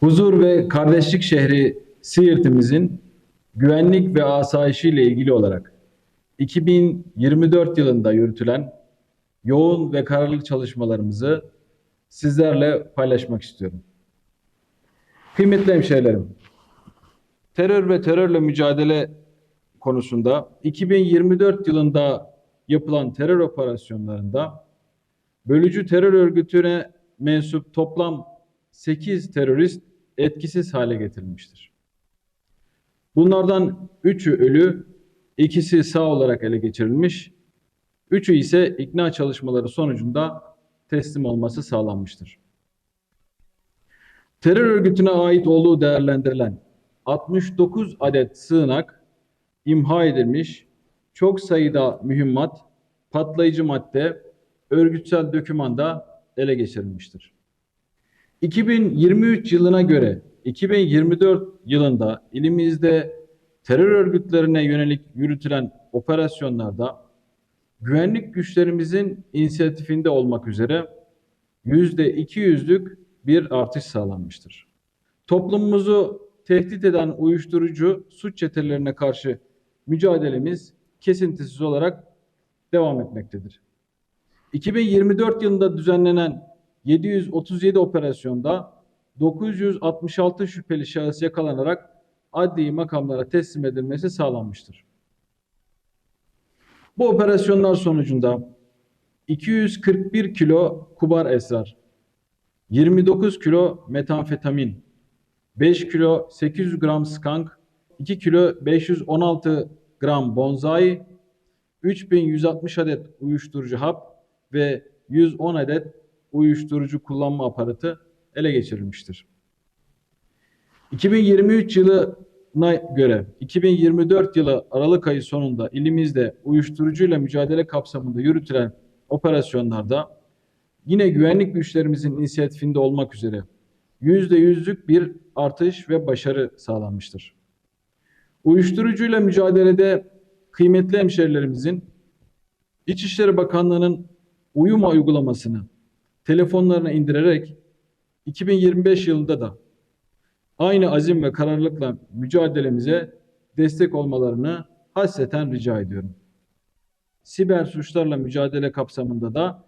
Huzur ve kardeşlik şehri Siirt'imizin güvenlik ve asayişiyle ilgili olarak 2024 yılında yürütülen yoğun ve kararlılık çalışmalarımızı sizlerle paylaşmak istiyorum. Kıymetli hemşehrilerim, terör ve terörle mücadele konusunda 2024 yılında yapılan terör operasyonlarında bölücü terör örgütüne mensup toplam 8 terörist etkisiz hale getirilmiştir. Bunlardan 3'ü ölü, ikisi sağ olarak ele geçirilmiş, 3'ü ise ikna çalışmaları sonucunda teslim olması sağlanmıştır. Terör örgütüne ait olduğu değerlendirilen 69 adet sığınak imha edilmiş, çok sayıda mühimmat, patlayıcı madde, örgütsel doküman da ele geçirilmiştir. 2023 yılına göre 2024 yılında ilimizde terör örgütlerine yönelik yürütülen operasyonlarda güvenlik güçlerimizin inisiyatifinde olmak üzere %200'lük bir artış sağlanmıştır. Toplumumuzu tehdit eden uyuşturucu suç çetelerine karşı mücadelemiz kesintisiz olarak devam etmektedir. 2024 yılında düzenlenen 737 operasyonda 966 şüpheli şahıs yakalanarak adli makamlara teslim edilmesi sağlanmıştır. Bu operasyonlar sonucunda 241 kilo kubar esrar, 29 kilo metamfetamin, 5 kilo 800 gram skank, 2 kilo 516 gram bonzai, 3160 adet uyuşturucu hap ve 110 adet uyuşturucu kullanma aparatı ele geçirilmiştir. 2023 yılına göre 2024 yılı Aralık ayı sonunda ilimizde uyuşturucuyla mücadele kapsamında yürütülen operasyonlarda yine güvenlik güçlerimizin inisiyatifinde olmak üzere %100'lük bir artış ve başarı sağlanmıştır. Uyuşturucuyla mücadelede kıymetli hemşerilerimizin İçişleri Bakanlığı'nın uyuma uygulamasını telefonlarına indirerek 2025 yılında da aynı azim ve kararlılıkla mücadelemize destek olmalarını hasreten rica ediyorum. Siber suçlarla mücadele kapsamında da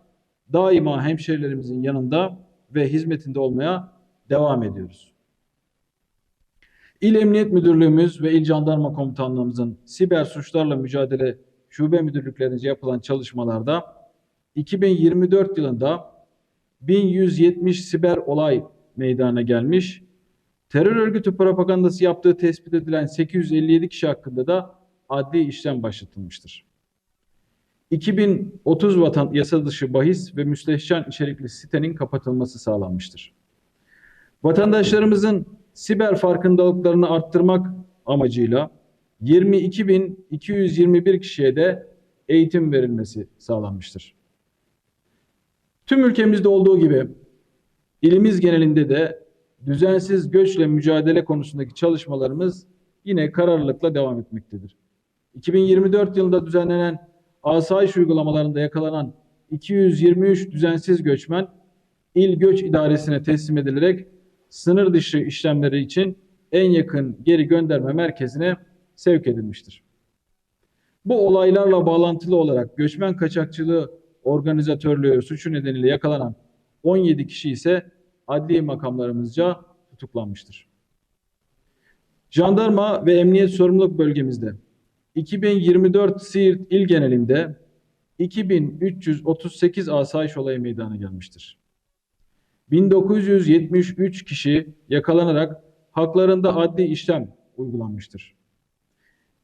daima hemşerilerimizin yanında ve hizmetinde olmaya devam ediyoruz. İl Emniyet Müdürlüğümüz ve İl Jandarma Komutanlığımızın siber suçlarla mücadele şube müdürlüklerince yapılan çalışmalarda 2024 yılında 1170 siber olay meydana gelmiş, terör örgütü propagandası yaptığı tespit edilen 857 kişi hakkında da adli işlem başlatılmıştır. 2030 yasa dışı bahis ve müstehcen içerikli sitenin kapatılması sağlanmıştır. Vatandaşlarımızın siber farkındalıklarını arttırmak amacıyla 22.221 kişiye de eğitim verilmesi sağlanmıştır. Tüm ülkemizde olduğu gibi ilimiz genelinde de düzensiz göçle mücadele konusundaki çalışmalarımız yine kararlılıkla devam etmektedir. 2024 yılında düzenlenen asayiş uygulamalarında yakalanan 223 düzensiz göçmen İl Göç İdaresi'ne teslim edilerek sınır dışı işlemleri için en yakın geri gönderme merkezine sevk edilmiştir. Bu olaylarla bağlantılı olarak göçmen kaçakçılığı organizatörlüğü suçu nedeniyle yakalanan 17 kişi ise adli makamlarımızca tutuklanmıştır. Jandarma ve emniyet sorumluluk bölgemizde 2024 Siirt il genelinde 2338 asayiş olayı meydana gelmiştir. 1973 kişi yakalanarak haklarında adli işlem uygulanmıştır.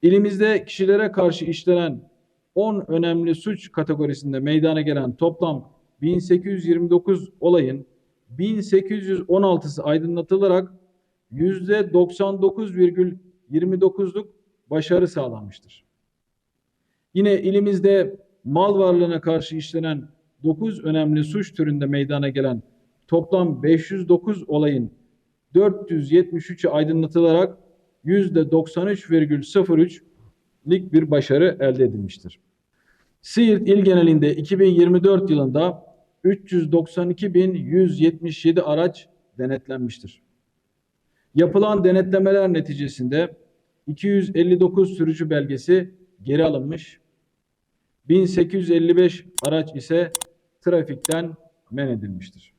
İlimizde kişilere karşı işlenen 10 önemli suç kategorisinde meydana gelen toplam 1829 olayın 1816'sı aydınlatılarak %99,29'luk başarı sağlanmıştır. Yine ilimizde mal varlığına karşı işlenen 9 önemli suç türünde meydana gelen toplam 509 olayın 473'ü aydınlatılarak %93,03'lik bir başarı elde edilmiştir. Siirt il genelinde 2024 yılında 392.177 araç denetlenmiştir. Yapılan denetlemeler neticesinde 259 sürücü belgesi geri alınmış, 1855 araç ise trafikten men edilmiştir.